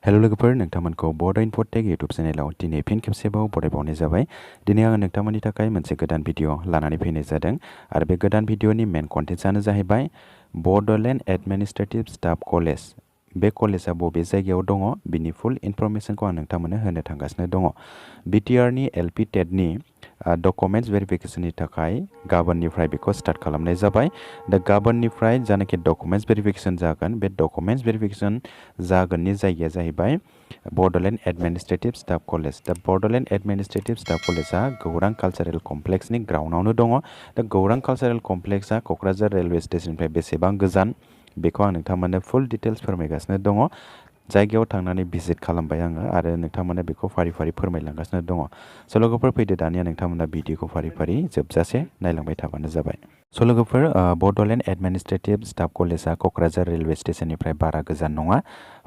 Hello लोगोफोर नोंथांमोनखौ बड Infotech YouTube चेनेलाव दिनै फिन खेबसेबाव बरायबावनाय जाबाय। दिनै आङो नोंथांमोननि थाखाय मोनसे गोदान भिडिअ लानानै फैनाय जादों आरो बे गोदान भिडिअनि मेन कन्टेन्टआनो जाहैबाय बडलेण्ड एडमिनिस्ट्रेटिव स्टाफ कलेज। बे कलेजआ बबे जायगायाव दङ बिनि फुल इनफरमेशनखौ आं नोंथांमोननो होनो थांगासिनो दङ। बिटिआरनि एलपि टेटनि डकुमेन्ट्स भेरिफिकेशननि थाखाय गाबोननिफ्राय बेखौ स्टार्ट खालामनाय जाबाय। दा गाबोननिफ्राय जानाखि डकुमेन्ट्स भेरिफिकेशन जागोन बे डकुमेन्ट्स भेरिफिकेशन जागोननि जायगाया जाहैबाय बडलेण्ड एडमिनिस्ट्रेटिव स्टाफ कलेज। दा बडलेण्ड एडमिनिस्ट्रेटिव स्टाफ कलेजआ गौरां कालचारेल कमप्लेक्सनि ग्राउन्डआवनो दङ। दा गौरां कालचारेल कमप्लेक्सआ क'क्राझार रेलवे स्टेशननिफ्राय बेसेबां गोजान बेखौ आं नोंथांमोननो फुल डिटेल्स फोरमायगासिनो दङ। जायगायाव थांनानै भिजिट खालामबाय आङो आरो नोंथांमोननो बेखौ फारि फारि फोरमायलांगासिनो दङ। स' लोगोफोर फैदो दानिया नोंथांमोना भिडिअखौ फारि फारि जोबजासे नायलांबाय थाबानो जाबाय। स' लोगोफोर बडलेण्ड एडमिनिस्ट्रेटिव स्टाफ कलेजआ क'क्राझार रेलवे स्टेशननिफ्राय बारा गोजान नङा।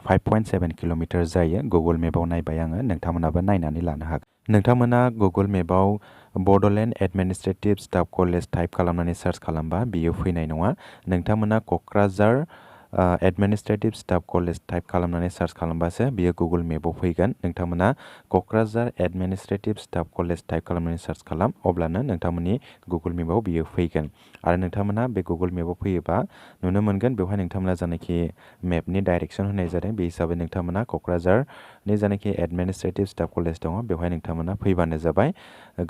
5.7 किल'मिटार जायो। गुगल मेपाव नायबाय आङो, नोंथांमोनाबो नायनानै लानो हागोन। नोंथांमोना गुगल मेपाव Bodoland administrative staff college type खालामनानै सार्च खालामबा बियो फैनाय नङा। नोंथांमोना Kokrajhar administrative staff college type खालामनानै सार्च खालामबासो बियो गुगल मेपाव फैगोन। नोंथांमोना Kokrajhar administrative staff college type खालामनानै सार्च खालाम, अब्लानो नोंथांमोननि गुगल मेपाव बियो फैगोन। आरो नोंथांमोना बे गुगल मेपाव फैयोबा नुनो मोनगोन बेवहाय नोंथांमोना जानाखि मेपनि डाइरेक्सन होनाय जादों बे हिसाबै नोंथांमोना क'क्राझारनि जानाखि एडमिनिस्ट्रेटिव स्टाफ कलेज दङ बेवहाय नोंथांमोना फैबानो जाबाय।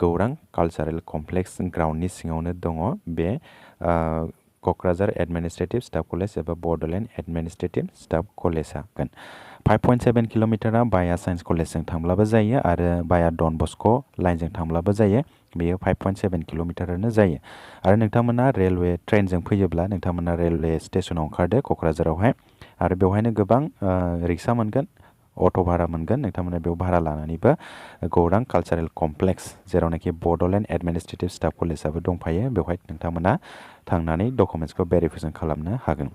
गौरां कालचारेल कमप्लेक्स ग्राउन्डनि सिङावनो दङ बे क'क्राझार एडमिनिस्ट्रेटिव स्टाफ कलेज एबा बडलेण्ड एडमिनिस्ट्रेटिव स्टाफ कलेजआ। 5.7 किल'मिटारा बाया साइन्स कलेजजों थांब्लाबो जायो आरो बाया डन बस्क' लाइनजों थांब्लाबो जायो। बेयो 5.7 किल'मिटारानो जायो। आरो नोंथांमोना रेलवे ट्रेनजों फैयोब्ला नोंथांमोना रेलवे स्टेशनाव ओंखारदो क'क्राझारावहाय आरो बेवहायनो गोबां रिक्सा मोनगोन, अट' भारा मोनगोन। नोंथांमोना बेयाव भारा लानानैबो गौरां कालचारेल कमप्लेक्स जेरावनाखि बडलेण्ड एडमिनिस्ट्रेटिभ स्टाफ कलेजआबो दंफायो बेवहाय नोंथांमोना थांनानै डकुमेन्ट्सखौ भेरिफिकेशन खालामनो हागोन।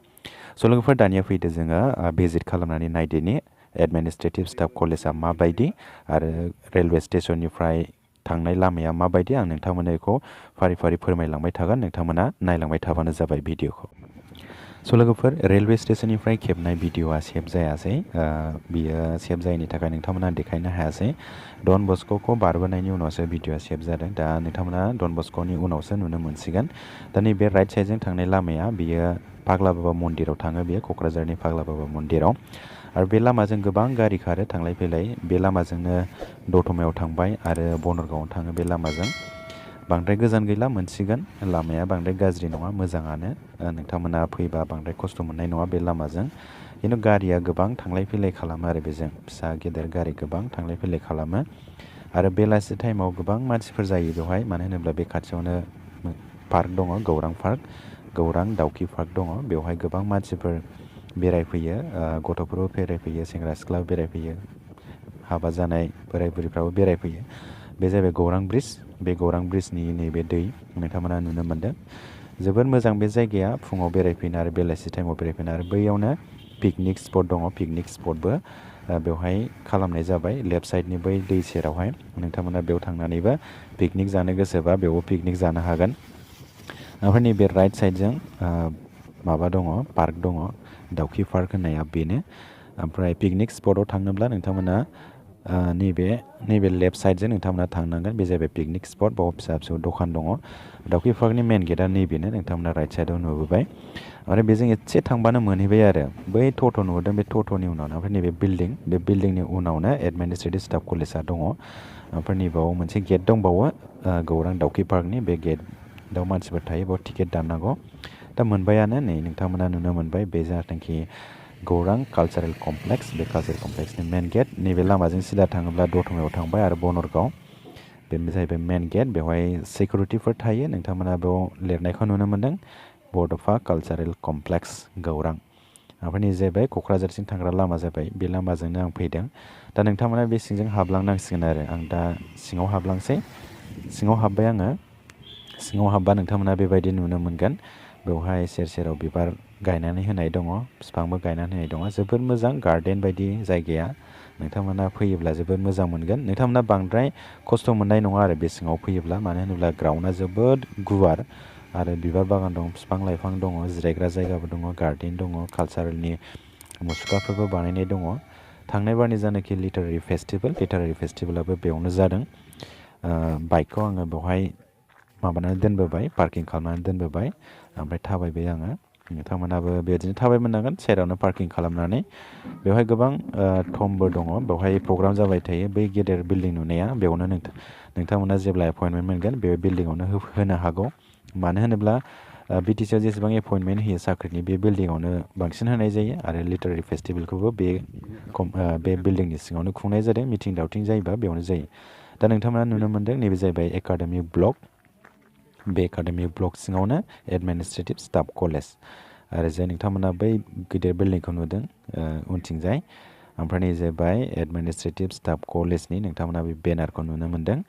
स' लोगोफोर दानिया फैदो जोङो भिजिट खालामनानै नायदिनि एडमिनिस्ट्रेटिभ स्टाफ कलेजआ माबायदि आरो रेलवे स्टेशननिफ्राय थांनाय लामाया माबायदि। आं नोंथांमोननो बेखौ फारि फारि फोरमायलांबाय थागोन, नोंथांमोना नायलांबाय थाबानो जाबाय भिडिअखौ। स' लोगोफोर रेलवे स्टेशननिफ्राय खेबनाय भिडिअआ सेभ जायासै। बियो सेभ जायैनि थाखाय नोंथांमोना देखायनो हायासै। डन बस्क'खौ बारबोनायनि उनावसो भिडिअआ सेभ जादों। दा नोंथांमोना डन बस्क'नि उनावसो नुनो मोनसिगोन। दा नैबे राइट साइडजों थांनाय लामाया बियो फाग्ला बाबा मन्दिराव थाङो, बेयो क'क्राझारनि फाग्ला बाबा मन्दिराव। आरो बे लामाजों गोबां गारि खारो थांलाय फैलाय। बे लामाजोंनो दतमायाव थांबाय आरो बनरगावआव थाङो बे लामाजों। बांद्राय गोजान गैला, मोनसिगोन। लामाया बांद्राय गाज्रि नङा, मोजाङानो। नोंथांमोना फैबा बांद्राय खस्थ' मोननाय नङा बे लामाजों। खिन्थु गारिया गोबां थांलाय फैलाय खालामो आरो बेजों फिसा गेदेर गारि गोबां थांलाय फैलाय खालामो। आरो बेलासि टाइमाव गोबां मानसिफोर जायो बेवहाय, मानो होनोब्ला बे खाथियावनो पार्क दङ, गौरां पार्क, गौरां दाउखि पार्क दङ। बेवहाय गोबां मानसिफोर बेरायफैयो, गथ'फोरबो बेरायफैयो, सेंग्रा सिख्लाबो बेरायफैयो, हाबा जानाय बोराय बुरैफ्राबो बेरायफैयो। बे जाहैबाय गौरां ब्रिज। बे गौरां ब्रिजनि नैबे दै नोंथांमोना नुनो मोन्दों। जोबोद मोजां बे जायगाया, फुङाव बेरायफैनो आरो बेलासि टाइमाव बेरायफैनो। आरो बैयावनो पिकनिक स्पट दङ, पिकनिक स्पटबो बेवहाय खालामनाय जाबाय लेफ्ट साइडनि बै दै सेरावहाय। नोंथांमोना बेयाव थांनानैबो पिकनिक जानो गोसोबा बेयावबो पिकनिक जानो हागोन। ओमफ्राय नैबे राइट साइडजों माबा दङ, पार्क दङ, दाउखि पार्क होननाया बेनो। ओमफ्राय पिकनिक स्पटआव थांनोब्ला नोंथांमोना नैबे लेफ्ट साइडजों नोंथांमोना थांनांगोन। बे जाहैबाय पिकनिक स्पट, बाव फिसा फिसौ दखान दङ। दाउखि पार्कनि मेन गेटआ नैबेनो, नोंथांमोना राइट साइडआव नुबोबाय। आरो बेजों एसे थांबानो मोनहैबाय आरो बै टट' नुहरदों, बे टट'नि उनावनो ओमफ्राय नैबे बिल्डिं, बे बिल्डिंनि उनावनो एडमिनिस्ट्रेटिभ स्टाफ कलेजआ दङ। ओमफ्राय नैबाव मोनसे गेट दंबावो गौरां दाउखि पार्कनि। बे गेटआव मानसिफोर थायो, बेयाव टिकेट दाननांगौ। दा मोनबायानो, नै नोंथांमोना नुनो मोनबाय बे जाथोंखि गौरां कालचारेल कमप्लेक्स। बे कालचारेल कमप्लेक्सनि मेन गेट। नैबे लामाजों सिदा थाङोब्ला दतमायाव थांबाय आरो बनरगाव। बे जाहैबाय मेन गेट। बेवहाय सिकिउरिटिफोर थायो, नोंथांमोना बेयाव लिरनायखौ नुनो मोन्दों, बड'फा कालचारेल कमप्लेक्स गौरां। ओमफ्राय नै जाहैबाय क'क्राझारसिम थांग्रा लामा जाबाय, बे लामाजोंनो आं फैदों। दा नोंथांमोना बे सिंजों हाबलांनांसिगोन आरो आं दा सिङाव हाबलांसै। सिङाव हाबबाय आङो। सिङाव हाबबा नोंथांमोना बेबायदि नुनो मोनगोन। बेवहाय सेर सेराव बिबार गायनानै होनाय दङ, बिफांबो गायनानै होनाय दङ। जोबोद मोजां गार्डेन बायदि जायगाया। नोंथांमोना फैयोब्ला जोबोद मोजां मोनगोन। नोंथांमोना बांद्राय खस्थ' मोननाय नङा आरो बे सिङाव फैयोब्ला, मानो होनोब्ला ग्राउन्डआ जोबोद गुवार आरो बिबार बागान दं, बिफां लाइफां दङ, जिरायग्रा जायगाबो दङ, गार्डेन दङ, कालचारेलनि मुसुखाफोरबो बानायनाय दङ। थांनाय बारनि जानाखि लिटारारि फेस्टिभेलाबो बेयावनो जादों। बाइकखौ आङो बेवहाय माबानानै दोनबोबाय, पार्किं खालामनानै दोनबोबाय, ओमफ्राय थाबायबाय आङो। नोंथांमोनाबो बेबायदिनो थाबायमोनांगोन सेरावनो पार्किं खालामनानै। बेवहाय गोबां थम्बो दङ, बेवहाय प्रग्राम जाबाय थायो। बै गेदेर बिल्डिं नुनाया बेयावनो नोंथांमोना जेब्ला एपइन्टमेन्ट मोनगोन बे बिल्डिङावनो होनो हागौ। मानो होनोब्ला BTC आव जेसेबां एपइन्टमेन्ट होयो साख्रिनि बे बिल्डिङावनो बांसिन होनाय जायो आरो लिटारारि फेस्टिभेलखौबो बे बिल्डिंनि सिङावनो खुंनाय जादों। मिथिं दावथिं जायोबा बेयावनो जायो। दा नोंथांमोना नुनो मोनदों नैबे जाहैबाय एकाडेमिक ब्लक। बे एकाडेमिक ब्लक सिङावनो एडमिनिस्ट्रेटिभ स्टाफ कलेज आरो जे नोंथांमोना बै गिदिर बिल्डिंखौ नुदों उनथिंजाय। ओमफ्राय नै जाहैबाय एडमिनिस्ट्रेटिभ स्टाफ कलेजनि नोंथांमोना बे बेनारखौ नुनो मोनदों।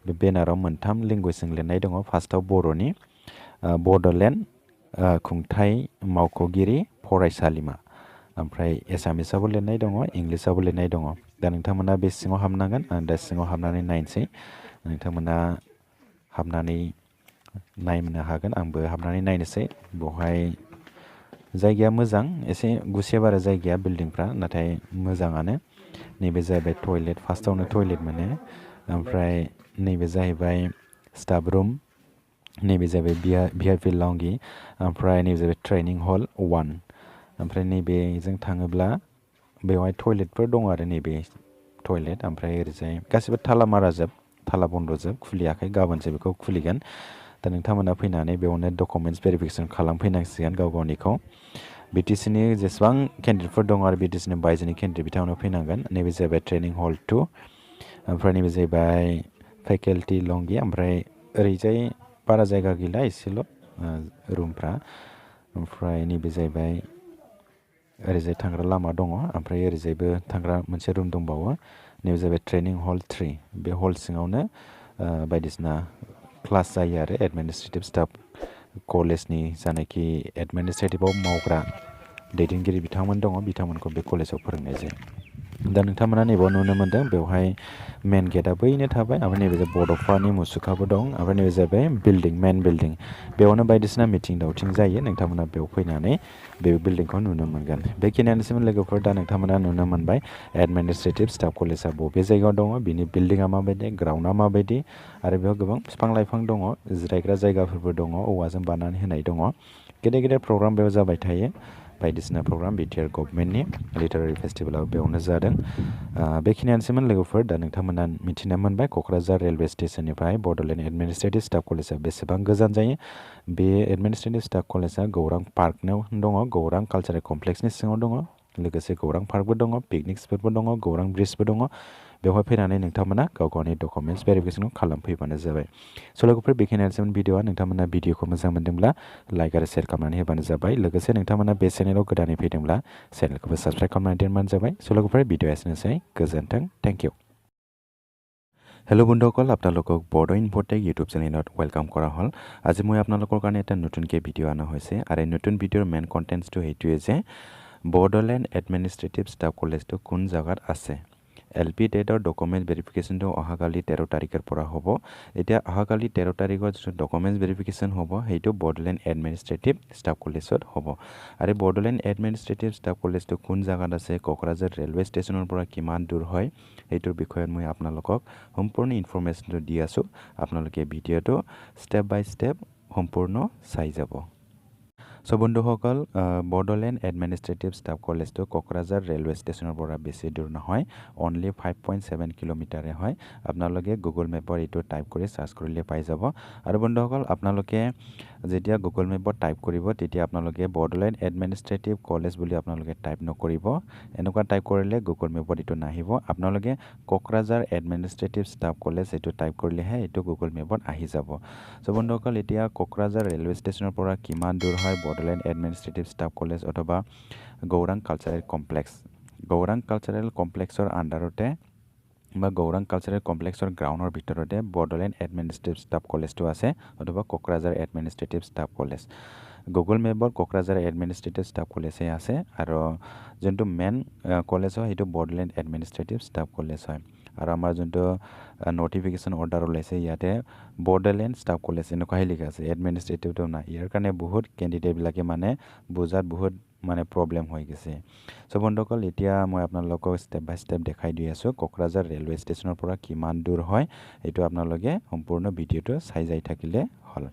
बे बेनाराव मोनथाम लेंगुवेजजों लिरनाय दङ। फार्स्टआव बर'नि बड'लेण्ड खुंथाय मावख'गिरि फरायसालिमा, ओमफ्राय एसामिसावबो लिरनाय दङ, इंलिसावबो लिरनाय दङ। दा नोंथांमोना बे सिङाव हाबनांगोन। आं दा सिङाव हाबनानै नायनोसै। नोंथांमोना हाबनानै नायनो हागोन, आंबो हाबनानै नायनोसै। बेवहाय जायगाया मोजां, एसे गुसेब आरो जायगाया बिल्डिंफ्रा, नाथाय मोजाङानो। नैबे जाहैबाय टयलेट, फार्स्टआवनो टयलेट मोनो। ओमफ्राय नैबे जाहैबाय स्टाफ रुम, नैबे जाहैबाय VIP लंगि, ओमफ्राय नैबे जाहैबाय ट्रेनिं हल 1। ओमफ्राय नैबेजों थाङोब्ला बेवहाय टयलेटफोर दङ आरो नैबे टयलेट। ओमफ्राय ओरैजाय गासिबो ताला माराजोब, ताला बन्द'जोब, खुलियाखै, गाबोनसो बेखौ खुलिगोन। दा नोंथांमोना फैनानै बेयावनो डकुमेन्टस भेरिफिकेसन खालामफैनांसिगोन गाव गावनिखौ। BTCनि जेसेबां केन्डिडेटफोर दङ आरो BTCनि बायजोनि केन्डिडेट बिथांमोना फैनांगोन। नैबे जाहैबाय ट्रेनिं हल 2, ओमफ्राय नैबे जाहैबाय फेकाल्टि लंगि। ओमफ्राय ओरैजाय बारा जायगा गैला, एसेल' रुमफ्रा। ओमफ्राय नैबे जाहैबाय ओरैजाय थांग्रा लामा दङ, ओमफ्राय ओरैजायबो थांग्रा मोनसे रुम दंबावो। नैबे जाहैबाय ट्रेनिं हल 3। बे हल सिङावनो बायदिसिना क्लास जायो आरो एडमिनिस्ट्रेटिभ स्टाफ कलेजनि जानाखि एडमिनिस्ट्रेटिभआव मावग्रा दैदेनगिरि बिथांमोन दङ, बिथांमोनखौ बे कलेजाव फोरोंनाय जायो। दा नोंथांमोना नैबाव नुनो मोनदों बेवहाय मेन गेटआ बैनो थाबाय। ओमफ्राय नैबे बड'फानि मुसुखाबो दं। ओमफ्राय नैबे जाहैबाय बिल्डिं, मेन बिल्डिं। बेयावनो बायदिसिना मिथिं दावथिं जायो। नोंथांमोना बेयाव फैनानै बे बिल्डिंखौ नुनो मोनगोन। बेखिनियानोसैमोन लोगोफोर। दा नोंथांमोना नुनो मोनबाय एडमिनिस्ट्रेटिभ स्टाफ कलेजआ बबे जायगायाव दङ, बिनि बिल्डिङा माबायदि, ग्राउन्डआ माबायदि, आरो बेयाव गोबां बिफां लाइफां दङ, जिरायग्रा जायगाफोरबो दङ, औवाजों बानायनानै होनाय दङ। गेदेर गेदेर प्रग्राम बेयाव जाबाय थायो। बायदिसिना प्रग्राम BTR गभर्नमेन्टनि लिटारारि फेस्टिभेलाव बेयावनो जादों। बेखिनियानोसैमोन लोगोफोर। दा नोंथांमोना मिथिनो मोनबाय क'क्राझार रेलवे स्टेशननिफ्राय बड'लेण्ड एडमिनिस्ट्रेटिभ स्टाफ कलेजआ बेसेबां गोजान जायो। बे एडमिनिस्ट्रेटिभ स्टाफ कलेजआ गौरां पार्कआव दङ, गौरां कालचारेल कमप्लेक्सनि सिङाव दङ। लोगोसे गौरां पार्कबो दङ, पिकनिक स्पटबो दङ, गौरां ब्रिजबो दङ। बेवहाय फैनानै नोंथांमोना गाव गावनि डकुमेन्टस भेरिफिकेसनखौ खालामफैबानो जाबाय। स' लोगोफोर बेखिनियानोसैमोन भिडिअ'आ। नोंथांमोना भिडिअ'खौ मोजां मोनदोंब्ला लाइक आरो शेयार खालामनानै होबानो जाबाय। लोगोसे नोंथांमोना बे चेनेलाव गोदानै फैदोंब्ला चेनेलखौबो साबस्क्राइब खालामनानै दोनबानो जाबाय। स' लोगोफोर भिडिअ'आ एसेनोसै। गोजोन्थों। Thank you. হেল্ল' বন্ধুসকল, আপোনালোকক বড়ো ইনফ'টেক ইউটিউব চেনেলত ৱেলকাম কৰা হ'ল। আজি মই আপোনালোকৰ কাৰণে এটা নতুনকৈ ভিডিঅ' অনা হৈছে আৰু এই নতুন ভিডিঅ'ৰ মেইন কণ্টেণ্টছটো সেইটোৱে যে বড়োলেণ্ড এডমিনিষ্ট্ৰেটিভ ষ্টাফ কলেজটো কোন জেগাত আছে। LP টেটৰ ডকুমেণ্ট ভেৰিফিকেশ্যনটো অহাকালি 13 তাৰিখৰ পৰা হ'ব। এতিয়া অহাকালি 13 তাৰিখত যিটো ডকুমেণ্টছ ভেৰিফিকেশ্যন হ'ব সেইটো বড়োলেণ্ড এডমিনিষ্ট্ৰেটিভ ষ্টাফ কলেজত হ'ব। আৰু বড়োলেণ্ড এডমিনিষ্ট্ৰেটিভ ষ্টাফ কলেজটো কোন জেগাত আছে, কোকৰাঝাৰ ৰেলৱে ষ্টেচনৰ পৰা কিমান দূৰ হয়, সেইটোৰ বিষয়ত মই আপোনালোকক সম্পূৰ্ণ ইনফৰমেশ্যনটো দি আছোঁ। আপোনালোকে ভিডিঅ'টো ষ্টেপ বাই ষ্টেপ সম্পূৰ্ণ চাই যাব। চ' বন্ধুসকল, বড়োলেণ্ড এডমিনিষ্ট্ৰেটিভ ষ্টাফ কলেজটো কোকৰাঝাৰ ৰেলৱে ষ্টেচনৰ পৰা বেছি দূৰ নহয়, অনলি 5.7 কিলোমিটাৰে হয়। আপোনালোকে গুগল মেপৰ এইটো টাইপ কৰি চাৰ্চ কৰিলে পাই যাব। আৰু বন্ধুসকল, আপোনালোকে যেতিয়া গুগল মেপত টাইপ কৰিব তেতিয়া আপোনালোকে বড়োলেণ্ড এডমিনিষ্ট্ৰেটিভ কলেজ বুলি আপোনালোকে টাইপ নকৰিব। এনেকুৱা টাইপ কৰিলে গুগল মেপত এইটো নাহিব। আপোনালোকে কোকৰাঝাৰ এডমিনিষ্ট্ৰেটিভ ষ্টাফ কলেজ এইটো টাইপ কৰিলেহে এইটো গুগল মেপত আহি যাব। চ' বন্ধুসকল, এতিয়া কোকৰাঝাৰ ৰেলৱে ষ্টেচনৰ পৰা কিমান দূৰ হয় বড়োলেণ্ড এডমিনিষ্ট্ৰেটিভ ষ্টাফ কলেজ অথবা Gaurang cultural complex. Gaurang cultural কমপ্লেক্সৰ আণ্ডাৰতে বা গৌৰাং কালচাৰেল কমপ্লেক্সৰ গ্ৰাউণ্ডৰ ভিতৰতে বড়োলেণ্ড এডমিনিষ্ট্ৰেটিভ ষ্টাফ কলেজটো আছে অথবা Kokrajhar administrative staff college. Google মেপত কোকৰাঝাৰ এডমিনিষ্ট্ৰেটিভ ষ্টাফ কলেজে আছে আৰু যোনটো মেইন কলেজ হয় সেইটো বড়োলেণ্ড এডমিনিষ্ট্ৰেটিভ ষ্টাফ কলেজ হয়। আৰু আমাৰ যোনটো নটিফিকেশ্যন অৰ্ডাৰ ওলাইছে ইয়াতে বড়োলেণ্ড ষ্টাফ কলেজ এনেকুৱাহে লিখা আছে, এডমিনিষ্ট্ৰেটিভটো নাই। ইয়াৰ কাৰণে বহুত কেণ্ডিডেটবিলাকে মানে বুজাত বহুত মানে প্ৰব্লেম হৈ গৈছে সো বন্ধুসকল এতিয়া মই আপোনালোকক স্টেপ বাই স্টেপ দেখাই দি আছো কোকৰাঝাৰ ৰেলৱে ষ্টেচনৰ পৰা কিমান দূৰ হয় এটো আপোনালোকে সম্পূৰ্ণ ভিডিওটো চাই যাই থাকিলে হল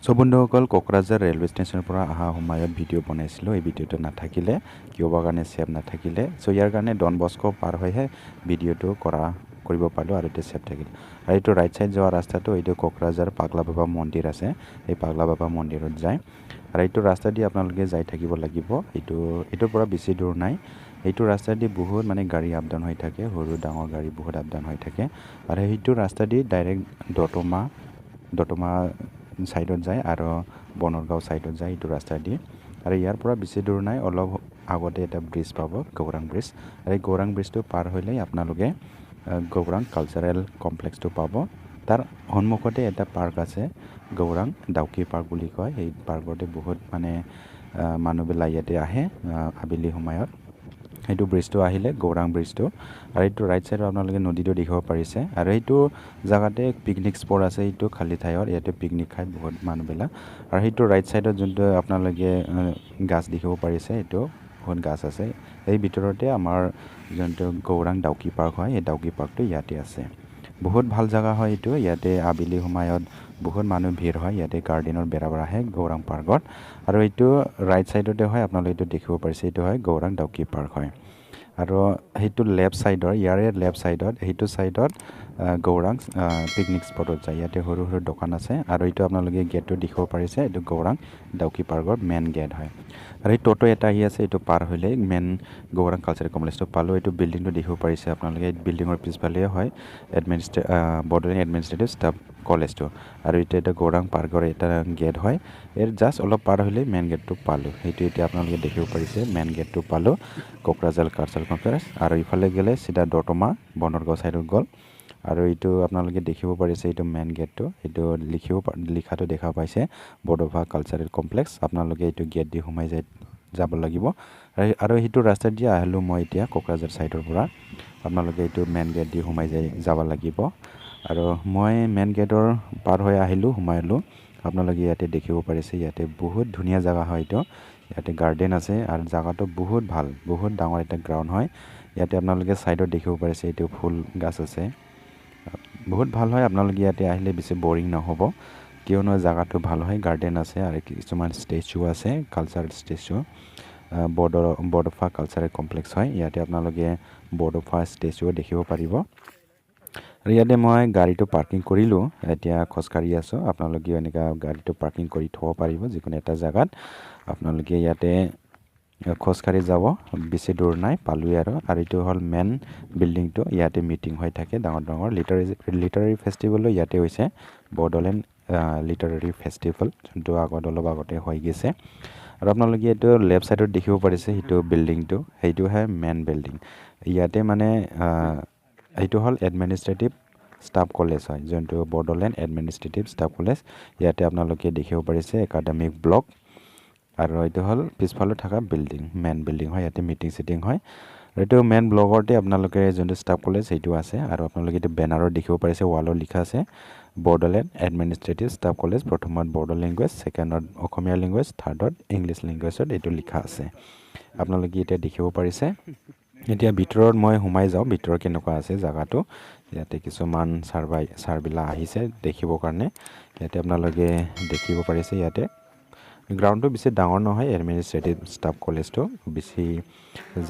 সো বন্ধুসকল কোকৰাঝাৰ ৰেলৱে ষ্টেচনৰ পৰা আহা সময়ত ভিডিও বনাইছিলো এই ভিডিওটো নাথাকিলে কিয়বা কাৰণে সেভ নাথাকিলে সো ইয়াৰ কাৰণে ডন বস্কো পাৰ হৈহে ভিডিওটো কৰিব পালো আৰু এটা সেভ থাকিল আৰু এটো ৰাইট সাইড যোৱা ৰাস্তাটো এটো কোকৰাঝাৰ পাগলা বাবা মন্দিৰ আছে এই পাগলা বাবা মন্দিৰত যায় আৰু এটো ৰাস্তা দি আপোনালোকে যাই থাকিব লাগিব এটোৰ পৰা বেছি দূৰ নাই এইটো ৰাস্তা দি বহুত মানে গাড়ী আপ ডাউন হৈ থাকে সৰু ডাঙৰ গাড়ী বহুত আপ ডাউন হৈ থাকে আৰু এইটো ৰাস্তা দি ডাইৰেক্ট দতমা সাইডত যায় আৰু বনৰগাঁও সাইডত যায় এইটো ৰাস্তা দি আৰু ইয়াৰ পৰা বেছি দূৰ নাই অলপ আগতে এটা ব্ৰিজ পাব গৌৰাং ব্ৰিজ আৰু এই গৌৰাং ব্ৰিজটো পাৰ হ'লে আপোনালোকে গৌৰাং কালচাৰেল কমপ্লেক্সটো পাব তাৰ সন্মুখতে এটা পাৰ্ক আছে গৌৰাং ডাউকি পাৰ্ক বুলি কয় এই পাৰ্কতে বহুত মানে মানুহবিলাক ইয়াতে আহে আবেলি সময়ত এইটো ব্ৰিজটো আহিলে গৌৰাং ব্ৰিজটো আৰু এইটো ৰাইট সাইডত আপোনালোকে নদীটো দেখিব পাৰিছে আৰু এইটো জাগাতে পিকনিক স্পট আছে এইটো খালি ঠাইত ইয়াতে পিকনিক খায় বহুত মানুহবিলাক আৰু এইটো ৰাইট সাইডত যোনটো আপোনালোকে গাছ দেখিব পাৰিছে এইটো বহুত গাছ আছে এই ভিতৰতে আমাৰ যোনটো গৌৰাং ডাউকি পাৰ্ক হয় এই ডাউকি পাৰ্কটো ইয়াতে আছে বহুত ভাল জায়গা হয় এইটো ইয়াতে আবেলি সময়ত বহুত মানুহ ভিৰ হয় ইয়াতে গাৰ্ডেনৰ বেৰাবৰ আহে গৌৰাং পাৰ্কত আৰু এইটো ৰাইট সাইডতে হয় আপোনালোকে এইটো দেখিব পাৰিছে এইটো হয় গৌৰাং ডাউকি পাৰ্ক হয় আৰু এইটো লেফট সাইডৰ ইয়াৰে লেফট সাইডত এইটো সাইডত গৌৰাং পিকনিক স্পটত যায় ইয়াতে সৰু সৰু দোকান আছে আৰু এইটো আপোনালোকে গেটটো দেখিব পাৰিছে এইটো গৌৰাং ডাউকি পাৰ্কৰ মেইন গেট হয় আৰু এই টোটো এটা আহি আছে এইটো পাৰ হ'লে মেইন গৌৰাং কালচাৰেল কমপ্লেক্সটো পালো এইটো বিল্ডিংটো দেখিব পাৰিছে আপোনালোকে এই বিল্ডিঙৰ পিছফালে হয় বৰ্ডৰলেণ্ড এডমিনিষ্ট্ৰেটিভ ষ্টাফ কলেজটো আৰু এটা গৌৰাং পাৰ্কৰ এটা গেট হয় এর জাস্ট অলপ পাৰ হ'লে মেইন গেটটো পালো সেইটো এতিয়া আপোনালোকে দেখিব পাৰিছে মেইন গেটটো পালো কোকৰাঝাৰ কালচাৰেল কমপ্লেক্স আৰু ইফালে গেলে সিধা দতমা বনৰগাঁও সাইডত গল আৰু এইটো আপোনালোকে দেখিব পাৰিছে এইটো মেইন গেটটো এইটো লিখাটো দেখা পাইছে বডোফা কালচাৰেল কমপ্লেক্স আপোনালোকে এইটো গেট দি সোমাই যাব লাগিব আৰু এইটো ৰাস্তা দি আহিলো মই এতিয়া কোকৰাঝাৰ সাইডৰ পৰা আপোনালোকে এইটো মেইন গেট দি সোমাই যাব লাগিব আৰু মই মেইন গেটৰ পাৰ হৈ আহিলো সোমাইলো আপোনালোকে ইয়াতে দেখিব পাৰিছে ইয়াতে বহুত ধুনীয়া জায়গা হয় এইটো ইয়াতে গাৰ্ডেন আছে আৰু জায়গাটো বহুত ভাল বহুত ডাঙৰ এটা গ্ৰাউণ্ড হয় ইয়াতে আপোনালোকে সাইডত দেখিব পাৰিছে এইটো ফুল গাছ আছে বহুত ভাল হয় আপোনালোকে ইয়াতে আহিলে বেছি বোৰিং নহব কিয়নো জায়গাটো ভাল হয় গাৰ্ডেন আছে আৰু কিছুমান স্টেচু আছে cultural stature Bodofa cultural complex হয় ইয়াতে আপোনালোকে বডোফা স্টেচু দেখিব পাৰিব আৰু ইয়াতে মই গাড়ীটো পাৰ্কিং কৰিলো এতিয়া খোজকাঢ়ি আছো আপোনালোকে এনেকা গাড়ীটো পাৰ্কিং কৰি থব পাৰিব যিকোনো এটা জায়গাত আপোনালোকে ইয়াতে খোজকাঢ়ি যাব বেছি দূৰ নাই পালোই আৰু এইটো হল মেইন বিল্ডিংটো ইয়াতে মিটিং হৈ থাকে ডাঙৰ ডাঙৰ লিটাৰাৰী ফেষ্টিভেলো ইয়াতে হৈছে বডোলেণ্ড লিটাৰাৰী ফেষ্টিভেল যোনটো অলপ আগতে হৈ গৈছে আৰু আপোনালোকে এইটো লেফট সাইডত দেখিব পাৰিছে এইটো বিল্ডিংটো সেইটো হয় মেইন বিল্ডিং ইয়াতে মানে এইটো হল এডমিনিষ্ট্ৰেটিভ ষ্টাফ কলেজ হয় যোনটো বডোলেণ্ড এডমিনিষ্ট্ৰেটিভ ষ্টাফ কলেজ ইয়াতে আপোনালোকে দেখিব পাৰিছে একাডেমিক ব্লক আৰু এইটো হল পিছফালে থকা বিল্ডিং মেইন বিল্ডিং হয় ইয়াতে মিটিং সিটিং হয় এইটো মেইন ব্লকতে আপোনালোকে যোনটো ষ্টাফ কলেজ সেইটো আছে আৰু আপোনালোকে এইটো বেনাৰত দেখিব পাৰিছে ৱালত লিখা আছে বডোলেণ্ড এডমিনিষ্ট্ৰেটিভ ষ্টাফ কলেজ প্ৰথমত বড়ো লেংগুৱেজ সেকেণ্ডত অসমীয়া লেংগুৱেজ থাৰ্ডত ইংলিছ লেংগুৱেজত এইটো লিখা আছে আপোনালোকে এতিয়া দেখিব পাৰিছে এতিয়া ভিতৰত মই সোমাই যাওঁ ভিতৰত কেনেকুৱা আছে জায়গাটো ইয়াতে কিছুমান ছাৰবিলাক আহিছে দেখিবৰ কাৰণে ইয়াতে আপোনালোকে দেখিব পাৰিছে ইয়াতে গ্ৰাউণ্ডটো বেছি ডাঙৰ নহয় এডমিনিষ্ট্ৰেটিভ ষ্টাফ কলেজটো বেছি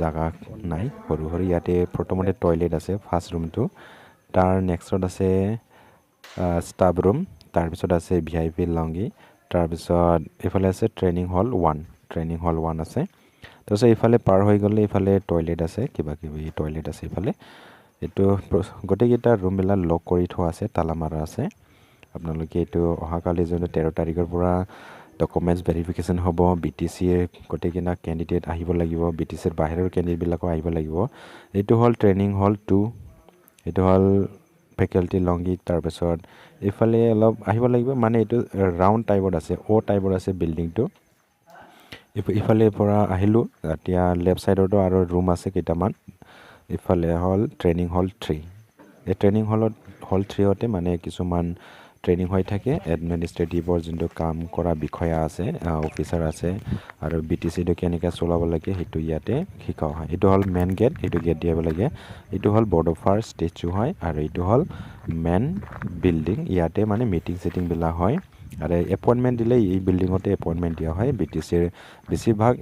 জায়গা নাই সৰু সৰু ইয়াতে প্ৰথমতে টয়লেট আছে ফাৰ্ষ্ট ৰুমটো তাৰ নেক্সটত আছে ষ্টাফ ৰুম তাৰপিছত আছে VIP লংগি তাৰপিছত এফালে আছে ট্ৰেইনিং হল 1 আছে তাৰপিছত ইফালে পাৰ হৈ গ'লে ইফালে টয়লেট আছে কিবা কিবি টয়লেট আছে ইফালে এইটো গোটেইকেইটা ৰুমবিলাক লক কৰি থোৱা আছে তালা মাৰা আছে আপোনালোকে এইটো অহাকালি যোনটো 13 তাৰিখৰ পৰা ডকুমেণ্টছ ভেৰিফিকেশ্যন হ'ব BTC গোটেইকেইটা কেণ্ডিডেট আহিব লাগিব BTCৰ বাহিৰৰ কেণ্ডিডেটবিলাকো আহিব লাগিব এইটো হল ট্ৰেইনিং হল 2 এইটো হল ফেকাল্টি লংগি তাৰপিছত ইফালে অলপ আহিব লাগিব মানে এইটো ৰাউণ্ড টাইপত আছে টাইপত আছে বিল্ডিংটো ইফালে পৰা আহিলো এতিয়া লেফট সাইডতো আৰু ৰুম আছে কেইটামান ইফালে হল ট্ৰেইনিং হল 3 এই ট্ৰেইনিং হল 3তে মানে কিছুমান ট্ৰেইনিং হৈ থাকে এডমিনিষ্ট্ৰেটিভৰ যোনটো কাম কৰা বিষয়া আছে অফিচাৰ আছে আৰু BTCটো কেনেকৈ চলাব লাগে সেইটো ইয়াতে শিকাও হয় এইটো হ'ল মেইন গেট এইটো গেট দিয়াব লাগে এইটো হ'ল বৰ্ডফাৰ ষ্টেচু হয় আৰু এইটো হ'ল মেইন বিল্ডিং ইয়াতে মানে মিটিং চিটিং বিলাক হয় আৰু এপইণ্টমেণ্ট দিলে এই বিল্ডিঙতে এপইণ্টমেণ্ট দিয়া হয় BTCৰ বেছিভাগ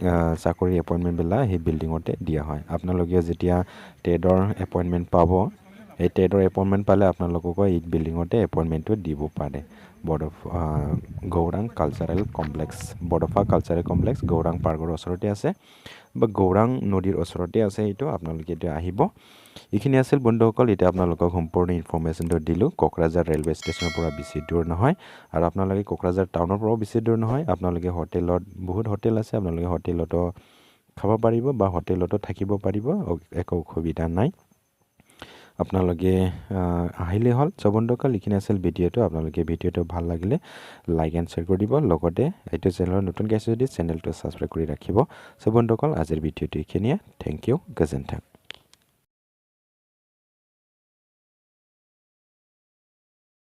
চাকৰি এপইণ্টমেণ্টবিলাক সেই বিল্ডিঙতে দিয়া হয় আপোনালোকে যেতিয়া টেটৰ এপইণ্টমেণ্ট পাব এই টেটৰ এপইণ্টমেণ্ট পালে আপোনালোককো এই বিল্ডিঙতে এপইণ্টমেণ্টটো দিব পাৰে Gaurang cultural complex Bodofa cultural complex Gaurang পাৰ্কৰ ওচৰতে আছে বা গৌৰাং নদীৰ ওচৰতে আছে এইটো আপোনালোকে এতিয়া আহিব এইখিনি আছিল বন্ধুসকল এতিয়া আপোনালোকক সম্পূৰ্ণ ইনফৰমেশ্যনটো দিলোঁ কোকৰাঝাৰ ৰেলৱে ষ্টেচনৰ পৰা বেছি দূৰ নহয় আৰু আপোনালোকে কোকৰাঝাৰ টাউনৰ পৰাও বেছি দূৰ নহয় আপোনালোকে হোটেলত বহুত হোটেল আছে আপোনালোকে হোটেলতো খাব পাৰিব বা হোটেলতো থাকিব পাৰিব একো অসুবিধা নাই আপোনালোকে আহিলে হ'ল বন্ধুসকল এইখিনি আছিল ভিডিঅ'টো আপোনালোকে ভিডিঅ'টো ভাল লাগিলে লাইক এণ্ড শ্বেয়াৰ কৰি দিব লগতে এইটো চেনেলত নতুনকৈ আছে যদি চেনেলটো ছাবস্ক্ৰাইব কৰি ৰাখিব বন্ধুসকল আজিৰ ভিডিঅ'টো এইখিনিয়ে থেংক ইউ গজেণ্ট